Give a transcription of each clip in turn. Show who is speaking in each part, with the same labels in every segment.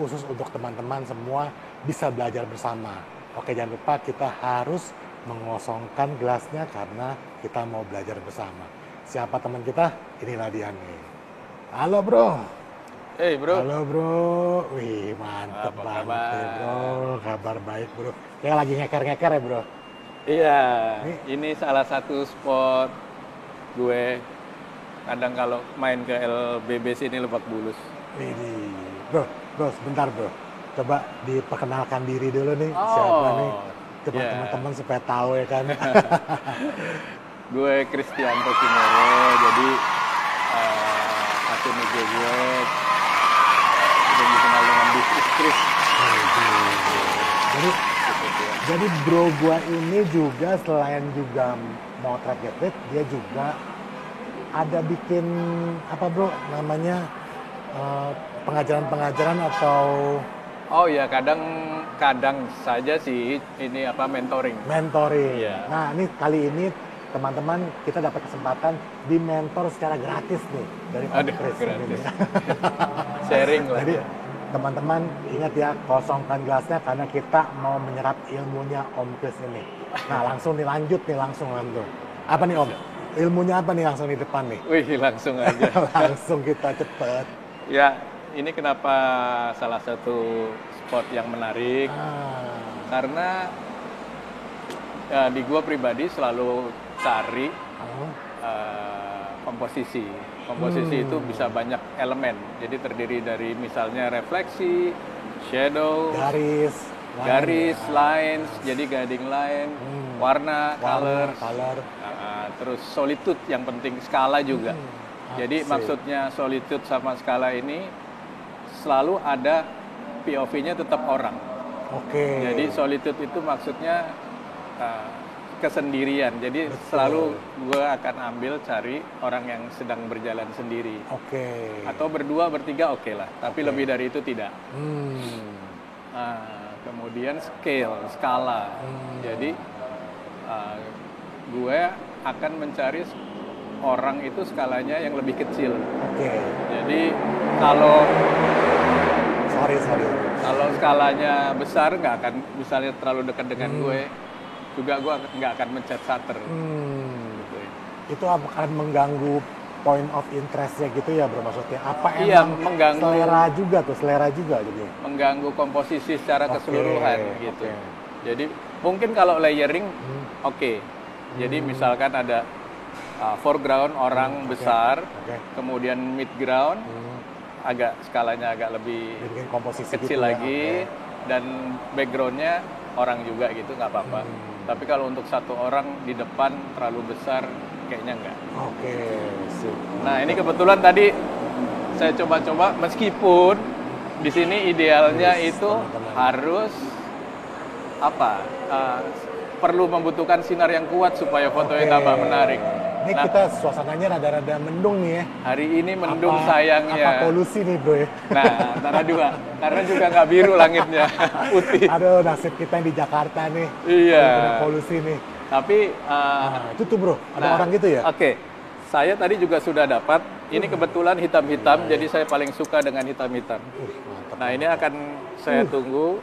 Speaker 1: khusus untuk teman-teman semua bisa belajar bersama. Oke, jangan lupa kita harus mengosongkan gelasnya karena kita mau belajar bersama. Siapa teman kita? Inilah dia nih. Halo bro.
Speaker 2: Hey bro.
Speaker 1: Halo bro. Wih mantep banget nih bro. Kabar baik bro. Kayak lagi ngeker-ngeker ya bro.
Speaker 2: Iya, ini salah satu spot gue kadang kalau main ke LBB sini Lebak Bulus.
Speaker 1: Widih. Bro, sebentar bro. Coba diperkenalkan diri dulu nih, siapa nih? Coba teman-teman supaya tahu ya kan.
Speaker 2: Gue Kristianto Kimoro, jadi akun IG gue yang dikenal dengan Bisnis Chris.
Speaker 1: Jadi bro gua ini juga selain juga mau track atlet, dia juga ada bikin apa bro namanya pengajaran-pengajaran atau
Speaker 2: ya kadang saja sih ini mentoring.
Speaker 1: Iya. Nah ini kali ini teman-teman kita dapat kesempatan di mentor secara gratis nih dari Om Chris.
Speaker 2: Gratis. Sharing lah.
Speaker 1: Jadi teman-teman ingat ya, kosongkan gelasnya karena kita mau menyerap ilmunya Om Chris ini. Nah langsung lanjut. Apa nih Om? Ilmunya apa nih langsung di depan nih?
Speaker 2: Wih langsung aja.
Speaker 1: Langsung kita cepet.
Speaker 2: Ya ini kenapa salah satu spot yang menarik. Karena di gua pribadi selalu cari komposisi. Komposisi itu bisa banyak elemen. Jadi terdiri dari misalnya refleksi, shadow, garis, lines, jadi guiding line, warna, color. Terus solitude yang penting, skala juga. Jadi maksudnya solitude sama skala ini selalu ada POV-nya tetap orang.
Speaker 1: Oke.
Speaker 2: Jadi solitude itu maksudnya kesendirian. Jadi selalu gue akan ambil cari orang yang sedang berjalan sendiri. Atau berdua, bertiga oke lah. Tapi lebih dari itu tidak. Kemudian skala. Jadi gue akan mencari orang itu skalanya yang lebih kecil. Jadi kalau kalau skalanya besar nggak akan, misalnya terlalu dekat dengan gue, juga gue nggak akan mencet shutter. Gitu.
Speaker 1: Itu akan mengganggu point of interest-nya gitu ya bro, maksudnya? Apa
Speaker 2: mengganggu
Speaker 1: selera juga gitu?
Speaker 2: Mengganggu komposisi secara keseluruhan gitu. Jadi mungkin kalau layering Jadi misalkan ada foreground orang besar, kemudian midground skalanya agak lebih kecil gitu lagi, dan backgroundnya orang juga gitu nggak apa-apa. Tapi kalau untuk satu orang di depan terlalu besar kayaknya nggak. Nah ini kebetulan tadi saya coba-coba, meskipun di sini idealnya itu harus perlu membutuhkan sinar yang kuat supaya fotonya tambah menarik.
Speaker 1: Ini kita suasananya rada-rada mendung nih ya.
Speaker 2: Hari ini mendung sayangnya.
Speaker 1: Apa polusi nih bro ya?
Speaker 2: Nah, antara dua. Karena juga nggak biru langitnya, putih.
Speaker 1: Aduh, nasib kita yang di Jakarta nih.
Speaker 2: Iya.
Speaker 1: Polusi nih.
Speaker 2: Tapi
Speaker 1: itu tuh bro, ada orang gitu ya?
Speaker 2: Saya tadi juga sudah dapat. Ini kebetulan hitam-hitam, jadi saya paling suka dengan hitam-hitam. Nah, ini akan saya tunggu.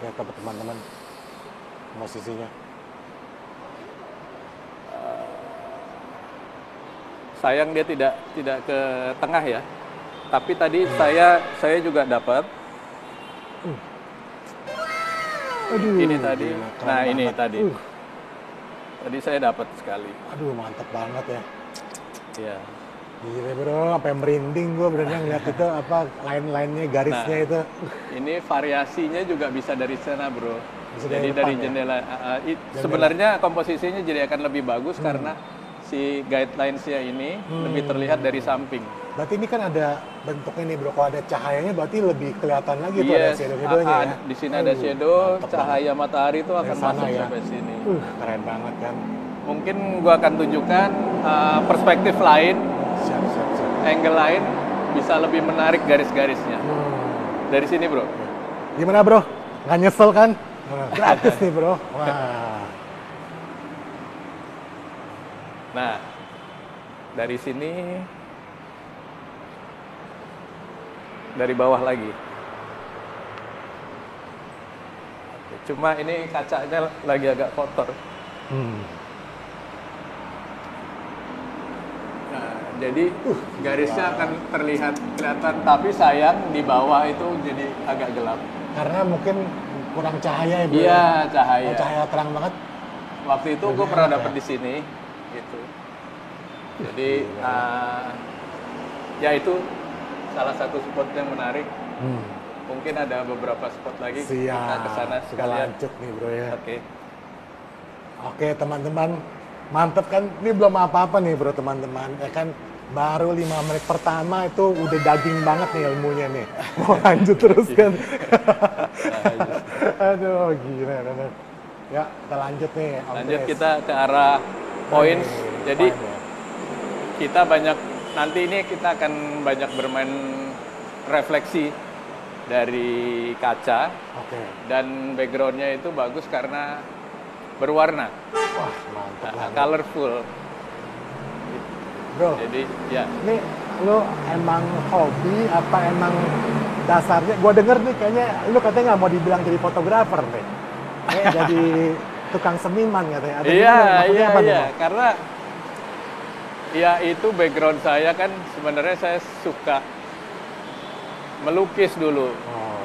Speaker 1: Lihat teman-teman posisinya.
Speaker 2: Sayang dia tidak ke tengah ya. Tapi tadi saya juga dapat. Ini tadi. Nah, ini tadi. Tadi saya dapat sekali.
Speaker 1: Aduh, mantap banget ya.
Speaker 2: Iya.
Speaker 1: Gila bro, sampai merinding gue beneran ngeliat itu line-line-nya, garisnya itu.
Speaker 2: Ini variasinya juga bisa dari sana bro. Jadi dari jendela. Sebenarnya komposisinya jadi akan lebih bagus karena si guidelines-nya ini lebih terlihat dari samping.
Speaker 1: Berarti ini kan ada bentuknya nih bro, kalau ada cahayanya berarti lebih kelihatan lagi tuh ada shadow-shadownya ya?
Speaker 2: Di sini ada shadow, cahaya matahari itu akan masuk sampai sini.
Speaker 1: Keren banget kan.
Speaker 2: Mungkin gua akan tunjukkan perspektif lain, angle lain, bisa lebih menarik garis-garisnya. Dari sini bro.
Speaker 1: Gimana bro? Nggak nyesel kan? Gratis nih bro. Wah.
Speaker 2: Nah, dari sini, dari bawah lagi. Cuma ini kacanya lagi agak kotor. Nah, jadi garisnya akan terlihat kelihatan, tapi sayang di bawah itu jadi agak gelap.
Speaker 1: Karena mungkin kurang cahaya ya, Bro.
Speaker 2: Iya, cahaya.
Speaker 1: Cahaya terang banget.
Speaker 2: Waktu itu gue pernah dapet di sini, gitu. Jadi, ya itu salah satu spot yang menarik. Mungkin ada beberapa spot lagi.
Speaker 1: Siap.
Speaker 2: Kita kesana sekalian.
Speaker 1: Lanjut nih, Bro ya.
Speaker 2: Oke,
Speaker 1: teman-teman. Mantep kan? Ini belum apa-apa nih, Bro, teman-teman. Ya kan, baru 5 menit pertama itu udah daging banget nih ilmunya nih. Mau lanjut terus kan? Aduh, gila. Ya, kita lanjut nih.
Speaker 2: Lanjut kita ke arah points. Jadi, kita nanti ini kita akan banyak bermain refleksi dari kaca. Dan backgroundnya itu bagus karena berwarna.
Speaker 1: Wah, mantap.
Speaker 2: Colorful.
Speaker 1: Bro,
Speaker 2: jadi ya.
Speaker 1: Ini lu emang hobi apa emang dasarnya? Gua denger nih kayaknya lu katanya nggak mau dibilang jadi fotografer nih. Kayak jadi tukang seniman katanya.
Speaker 2: Iya. Karena ya itu background saya kan sebenarnya saya suka melukis dulu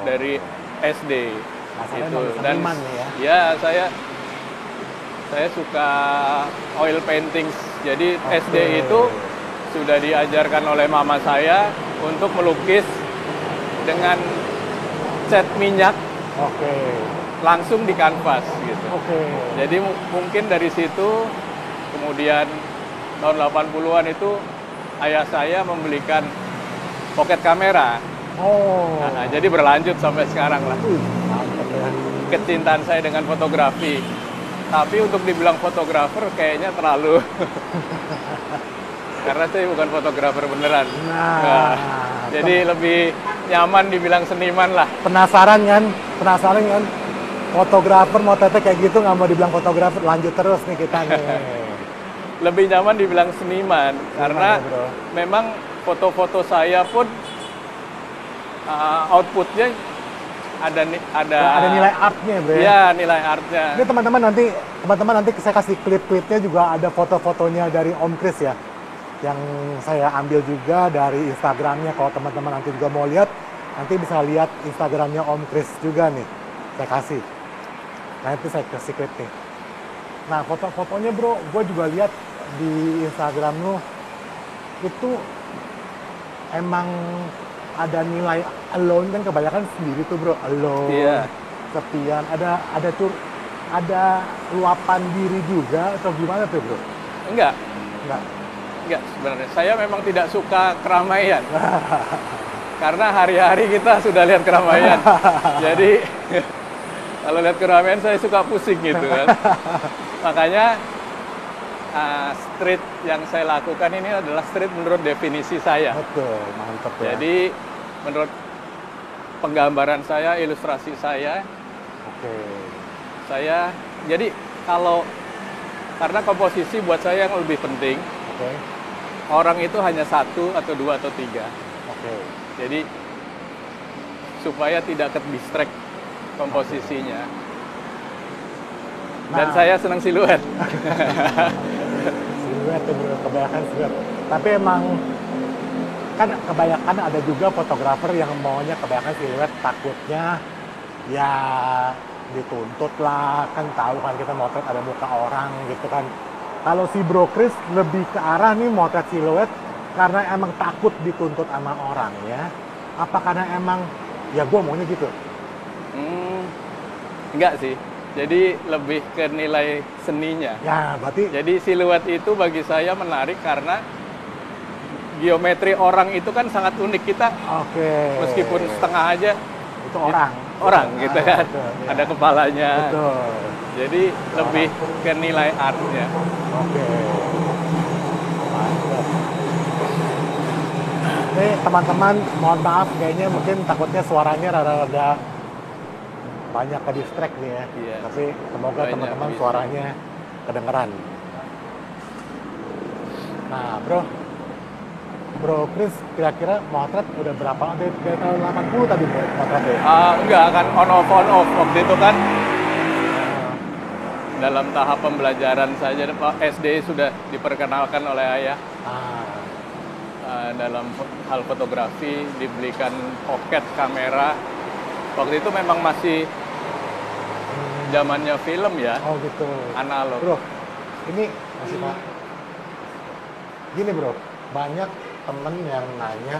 Speaker 2: dari SD. Itu dan ya saya suka oil painting. Jadi SD itu sudah diajarkan oleh mama saya untuk melukis dengan cat minyak. Langsung di kanvas gitu. Jadi mungkin dari situ kemudian tahun 80-an itu ayah saya membelikan pocket kamera. Jadi berlanjut sampai sekarang lah. Kecintaan saya dengan fotografi. Tapi untuk dibilang fotografer kayaknya terlalu. Karena saya bukan fotografer beneran. Jadi lebih nyaman dibilang seniman lah.
Speaker 1: Penasaran kan? Fotografer mau teteh kayak gitu nggak mau dibilang fotografer, lanjut terus nih kita nih.
Speaker 2: Lebih nyaman dibilang seniman karena memang foto-foto saya pun outputnya ada
Speaker 1: nilai artnya, Bro.
Speaker 2: Iya, nilai artnya.
Speaker 1: Ini teman-teman nanti saya kasih klip-klipnya juga ada foto-fotonya dari Om Kris ya. Yang saya ambil juga dari Instagramnya. Kalau teman-teman nanti juga mau lihat, nanti bisa lihat Instagramnya Om Kris juga nih. Saya kasih. Nanti saya kasih klip nih. Nah, foto-fotonya, Bro, gue juga lihat di Instagram lu itu emang ada nilai alone kan kebanyakan sendiri tuh, Bro. Alone, sepian. Ada luapan diri juga atau gimana tuh, Bro?
Speaker 2: Enggak sebenarnya. Saya memang tidak suka keramaian. Karena hari-hari kita sudah lihat keramaian. Jadi kalau lihat keramaian saya suka pusing gitu kan. Makanya street yang saya lakukan ini adalah street menurut definisi saya.
Speaker 1: Betul, mantap ya.
Speaker 2: Jadi menurut penggambaran saya, ilustrasi saya, jadi karena komposisi buat saya yang lebih penting, orang itu hanya 1 atau 2 atau 3. Jadi supaya tidak ke-distract komposisinya. Dan saya senang siluet.
Speaker 1: Siluet tuh, Bro, kebanyakan siluet. Tapi emang kan kebanyakan ada juga fotografer yang maunya kebanyakan siluet, takutnya ya dituntut lah, kan tahu kan kita motret ada muka orang gitu kan. Kalau si Bro Kris lebih ke arah nih motret siluet karena emang takut dituntut sama orang ya. Apa karena emang ya gue maunya gitu?
Speaker 2: Enggak sih. Jadi lebih ke nilai seninya.
Speaker 1: Ya, berarti.
Speaker 2: Jadi siluet itu bagi saya menarik karena geometri orang itu kan sangat unik kita. Meskipun setengah aja.
Speaker 1: Itu orang.
Speaker 2: Orang gitu kan.
Speaker 1: Betul, ya.
Speaker 2: Ada kepalanya.
Speaker 1: Betul.
Speaker 2: Jadi lebih ke nilai artnya.
Speaker 1: Mantap. Nih teman-teman, mohon maaf kayaknya mungkin takutnya suaranya rada-rada banyak ke distract nih ya. Tapi semoga teman-teman suaranya kedengeran. Nah, Bro Kris kira-kira motret udah berapa? Dari tahun 80 tadi motretnya?
Speaker 2: Enggak, kan on off waktu itu kan dalam tahap pembelajaran saja. Pak SD sudah diperkenalkan oleh ayah dalam hal fotografi, dibelikan pocket kamera. Waktu itu memang masih zamannya film ya.
Speaker 1: Oh gitu.
Speaker 2: Analog.
Speaker 1: Bro, ini masih Pak. Gini bro, banyak temen yang nanya,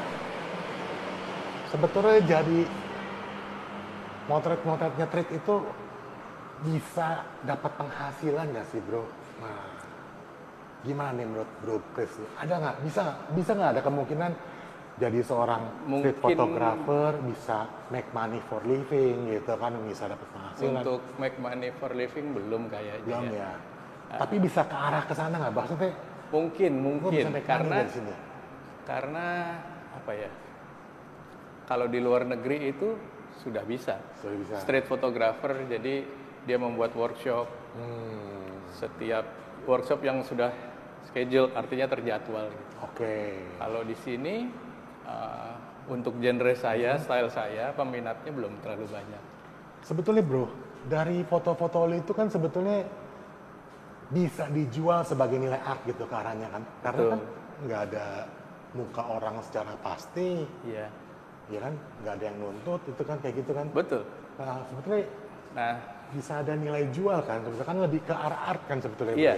Speaker 1: sebetulnya jadi motret nyetrit itu bisa dapat penghasilan nggak sih bro? Nah, gimana nih menurut Bro Chris? Ada nggak? Bisa nggak ada kemungkinan jadi seorang street photographer bisa make money for living gitu kan, bisa dapat penghasilan?
Speaker 2: Untuk make money for living belum kayaknya.
Speaker 1: Belum ya. Tapi bisa ke arah ke sana nggak? Maksudnya
Speaker 2: mungkin karena apa ya? Kalau di luar negeri itu sudah bisa. Street photographer, jadi dia membuat workshop. Setiap workshop yang sudah schedule, artinya terjadwal.
Speaker 1: Oke.
Speaker 2: Kalau di sini untuk genre saya, style saya, peminatnya belum terlalu banyak.
Speaker 1: Sebetulnya bro, dari foto-foto itu kan sebetulnya bisa dijual sebagai nilai art gitu ke arahnya kan? Karena kan nggak ada muka orang secara pasti.
Speaker 2: Iya.
Speaker 1: Ya kan, nggak ada yang nuntut, itu kan kayak gitu kan.
Speaker 2: Betul.
Speaker 1: Nah, sebetulnya bisa ada nilai jual kan, sebetulnya kan lebih ke arah art kan sebetulnya.
Speaker 2: Iya.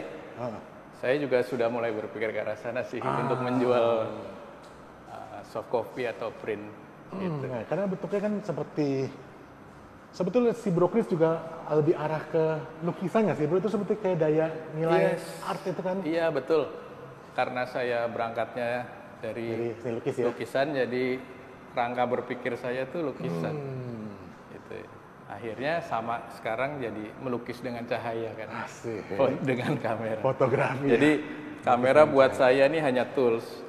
Speaker 2: Saya juga sudah mulai berpikir ke arah sana sih, untuk menjual soft copy atau print. Gitu.
Speaker 1: Nah, karena bentuknya kan seperti, sebetulnya si Bro Chris juga lebih arah ke lukisan nggak sih bro? Itu sebetulnya kayak daya nilai art itu kan? Iya
Speaker 2: betul, karena saya berangkatnya dari
Speaker 1: lukis, ya?
Speaker 2: Lukisan, jadi rangka berpikir saya tuh lukisan. Gitu. Akhirnya sama sekarang jadi melukis dengan cahaya kan.
Speaker 1: Asik.
Speaker 2: Dengan kamera.
Speaker 1: Fotografi.
Speaker 2: Jadi kamera buat saya ini hanya tools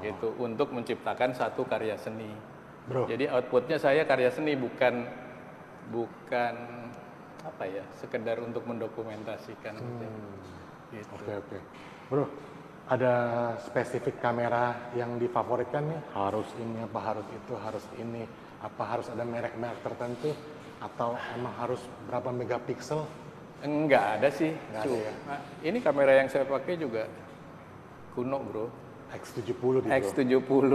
Speaker 2: gitu untuk menciptakan satu karya seni.
Speaker 1: Bro.
Speaker 2: Jadi outputnya saya karya seni, bukan apa ya, sekedar untuk mendokumentasikan. Gitu.
Speaker 1: Oke. Bro, ada spesifik kamera yang difavoritkan nih? Harus ini, apa harus itu, harus ini, apa harus ada merek-merek tertentu, atau emang harus berapa megapiksel?
Speaker 2: Enggak ada sih.
Speaker 1: Enggak ada ya?
Speaker 2: Ini kamera yang saya pakai juga kuno bro.
Speaker 1: X70
Speaker 2: X70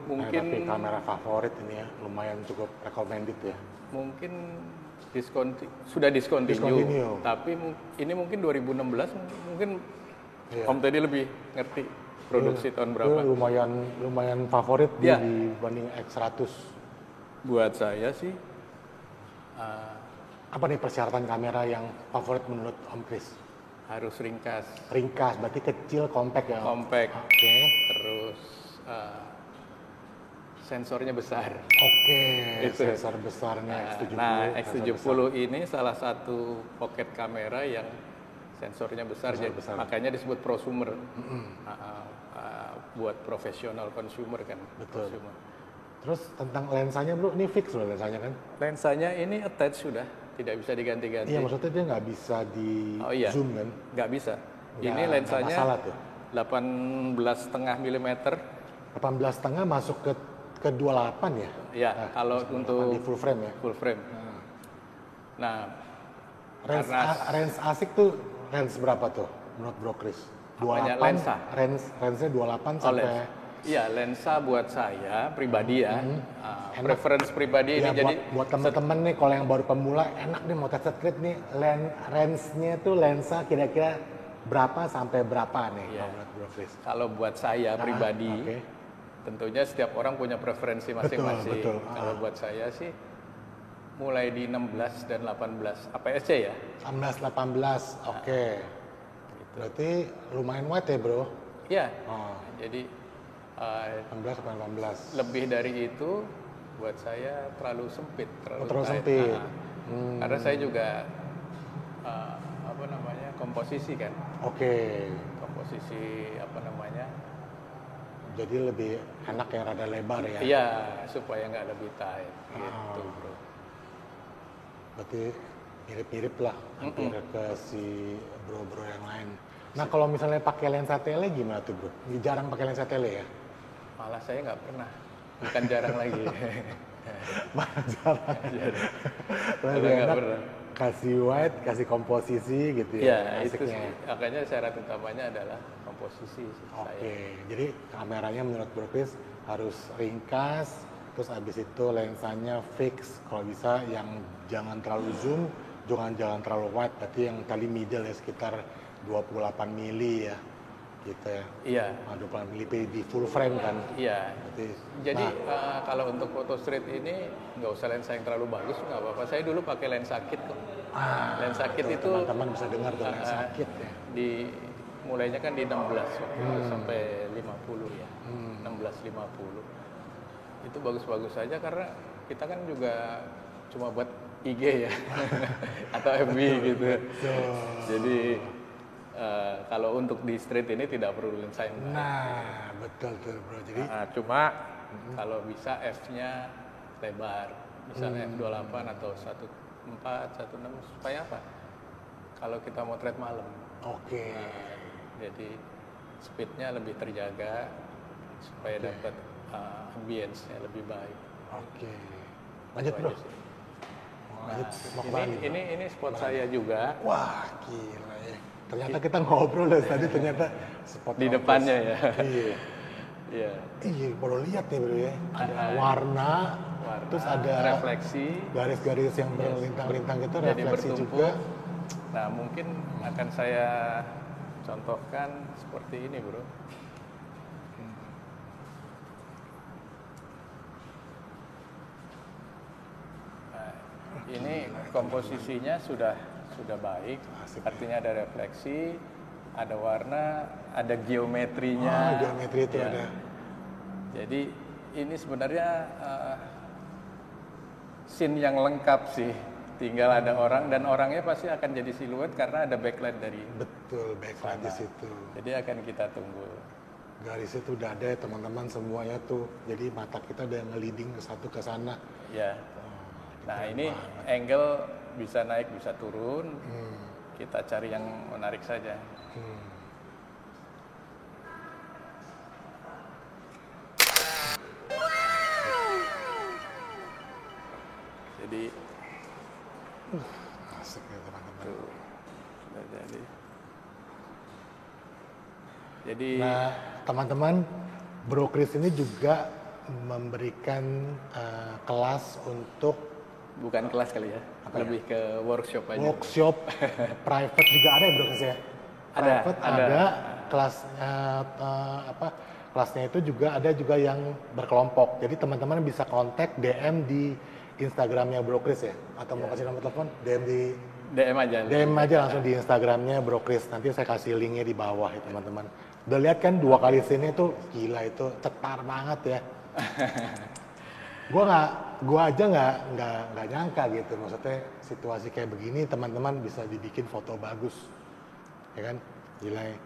Speaker 2: mungkin.
Speaker 1: Tapi kamera favorit ini ya, lumayan cukup recommended ya.
Speaker 2: Mungkin sudah discontinue. Tapi ini mungkin 2016 mungkin Om Teddy lebih ngerti produksi tahun berapa.
Speaker 1: Itu lumayan favorit dibanding X100.
Speaker 2: Buat saya sih.
Speaker 1: Apa nih persyaratan kamera yang favorit menurut Om Chris?
Speaker 2: Harus ringkas.
Speaker 1: Ringkas, berarti kecil, compact ya?
Speaker 2: Compact.
Speaker 1: Oke.
Speaker 2: Terus sensornya besar.
Speaker 1: Oke. Sensor besarnya X70.
Speaker 2: Nah, X70 ini salah satu pocket kamera yang sensornya besar, makanya disebut prosumer. Buat profesional consumer kan.
Speaker 1: Betul.
Speaker 2: Prosumer.
Speaker 1: Terus tentang lensanya bro, ini fix loh lensanya kan?
Speaker 2: Lensanya ini attach sudah, tidak bisa diganti-ganti.
Speaker 1: Iya, maksudnya dia nggak bisa di zoom kan?
Speaker 2: Nggak bisa. Ini lensanya 18,5 mm.
Speaker 1: 18,5 masuk ke 28 ya?
Speaker 2: Iya, kalau untuk
Speaker 1: di full frame ya?
Speaker 2: Full frame. Nah,
Speaker 1: range asik tuh range berapa tuh menurut Bro Chris? 28
Speaker 2: lensa.
Speaker 1: Range-nya 28 sampai.
Speaker 2: Iya, lensa buat saya pribadi ya. Preference pribadi
Speaker 1: ya,
Speaker 2: ini jadi
Speaker 1: buat teman-teman nih kalau yang baru pemula enak nih mau street nih, range-nya tuh lensa kira-kira berapa sampai berapa nih kalau menurut Bro Chris?
Speaker 2: Kalau buat saya pribadi, tentunya setiap orang punya preferensi masing-masing.
Speaker 1: Betul.
Speaker 2: Kalau buat saya sih mulai di 16 dan 18 APS-C ya.
Speaker 1: 16 18. Oke. Gitu. Berarti lumayan wide ya, Bro?
Speaker 2: Iya. Jadi
Speaker 1: 16 sampai 18.
Speaker 2: Lebih dari itu buat saya terlalu sempit,
Speaker 1: terlalu sempit.
Speaker 2: Karena saya juga komposisi kan.
Speaker 1: Oke.
Speaker 2: Komposisi
Speaker 1: Jadi lebih enak yang rada lebar ya?
Speaker 2: Iya, supaya nggak lebih tight gitu bro.
Speaker 1: Berarti mirip-mirip lah hampir ke si bro-bro yang lain. Nah kalau misalnya pakai lensa tele gimana tuh bro? Jarang pakai lensa tele ya?
Speaker 2: Malah saya nggak pernah, bukan jarang lagi.
Speaker 1: jarang.
Speaker 2: Kalau
Speaker 1: Lebih
Speaker 2: nggak
Speaker 1: enak
Speaker 2: pernah.
Speaker 1: kasih white, kasih komposisi gitu
Speaker 2: Ya,
Speaker 1: ya.
Speaker 2: itu
Speaker 1: asiknya.
Speaker 2: sih. Makanya syarat utamanya adalah komposisi sih
Speaker 1: Oke,
Speaker 2: saya.
Speaker 1: jadi kameranya menurut Bro Chris harus ringkas, terus abis itu lensanya fix, kalau bisa yang jangan terlalu zoom, jangan terlalu wide, berarti yang tadi middle ya sekitar 28 mili ya, gitu ya.
Speaker 2: Iya,
Speaker 1: 28 mili di full frame kan.
Speaker 2: iya.
Speaker 1: Berarti,
Speaker 2: Jadi kalau untuk foto street ini nggak usah lensa yang terlalu bagus, nggak apa-apa. Saya dulu pakai lensa kit kok. Lensa kit itu
Speaker 1: teman-teman bisa dengar tuh lensa kit ya.
Speaker 2: mulainya kan di 16 waktu itu sampai 50 ya. 16-50. Itu bagus-bagus saja karena kita kan juga cuma buat IG ya atau FB gitu. Jadi kalau untuk di street ini tidak perlu lensa yang baik.
Speaker 1: Nah, betul tuh Bro. Jadi
Speaker 2: Cuma kalau bisa F-nya lebar, misalnya F28 atau 14, 16 supaya apa? Kalau kita motret malam,
Speaker 1: oke.
Speaker 2: jadi speednya lebih terjaga supaya dapat ambience-nya lebih baik.
Speaker 1: Oke. Lanjut
Speaker 2: Itu
Speaker 1: Bro.
Speaker 2: aja sih.
Speaker 1: Lanjut mau kemana nih, Bro?
Speaker 2: Ini spot saya juga
Speaker 1: Wah, gila ya. Ternyata kita ngobrol dari tadi ternyata spot
Speaker 2: di
Speaker 1: kampus.
Speaker 2: depannya ya.
Speaker 1: Iya.
Speaker 2: Iya.
Speaker 1: Iya, baru lihat nih Bro ya. Ada warna, terus ada
Speaker 2: refleksi.
Speaker 1: garis-garis yang berlintang-lintang gitu,
Speaker 2: Jadi
Speaker 1: refleksi
Speaker 2: bertumpuk.
Speaker 1: juga.
Speaker 2: Nah, mungkin akan saya contohkan seperti ini, Bro. Nah, ini komposisinya sudah baik, artinya ada refleksi, ada warna, ada geometrinya.
Speaker 1: Geometri itu
Speaker 2: Ya.
Speaker 1: ada.
Speaker 2: Jadi ini sebenarnya scene yang lengkap sih. Tinggal ada orang dan orangnya pasti akan jadi siluet karena ada backlight dari.
Speaker 1: Betul, backlight di situ.
Speaker 2: Jadi akan kita tunggu.
Speaker 1: Garisnya tuh udah ada ya teman-teman semuanya tuh. Jadi mata kita udah ngeliding ke satu ke sana.
Speaker 2: Ya. Nah ini angle bisa naik bisa turun. Kita cari yang menarik saja. Jadi
Speaker 1: Asik ya teman-teman.
Speaker 2: tuh sudah jadi. Jadi
Speaker 1: Nah, teman-teman, Bro Chris ini juga memberikan kelas untuk
Speaker 2: bukan kelas kali ya, lebih ke workshop aja.
Speaker 1: workshop private juga ada ya Bro Chris ya?
Speaker 2: Ada,
Speaker 1: Private
Speaker 2: ada.
Speaker 1: ada kelas kelasnya itu juga ada juga yang berkelompok. Jadi teman-teman bisa kontak DM di Instagramnya Bro Chris ya? Atau mau kasih nomor telepon?
Speaker 2: DM aja.
Speaker 1: DM aja langsung di Instagramnya Bro Chris. Nanti saya kasih linknya di bawah ya teman-teman. Udah lihat kan 2 kali sini tuh gila itu cetar banget ya. Gua aja nggak nyangka gitu. Maksudnya situasi kayak begini teman-teman bisa dibikin foto bagus, ya kan? Gila. Ya.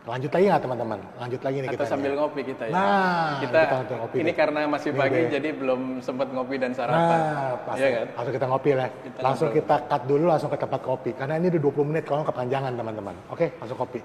Speaker 1: Lanjut lagi nggak teman-teman? Lanjut lagi nih
Speaker 2: Atau
Speaker 1: kita.
Speaker 2: sambil
Speaker 1: nih.
Speaker 2: ngopi kita ya.
Speaker 1: Nah,
Speaker 2: kita
Speaker 1: lanjut ngopi
Speaker 2: ini
Speaker 1: deh.
Speaker 2: karena masih
Speaker 1: Ini
Speaker 2: pagi
Speaker 1: deh.
Speaker 2: jadi belum sempat ngopi dan sarapan.
Speaker 1: Nah, pasti.
Speaker 2: Iya kan?
Speaker 1: Langsung kita ngopi lah. Langsung kita cut dulu langsung ke tempat kopi. Karena ini udah 20 menit kalau kepanjangan teman-teman. Oke, langsung kopi.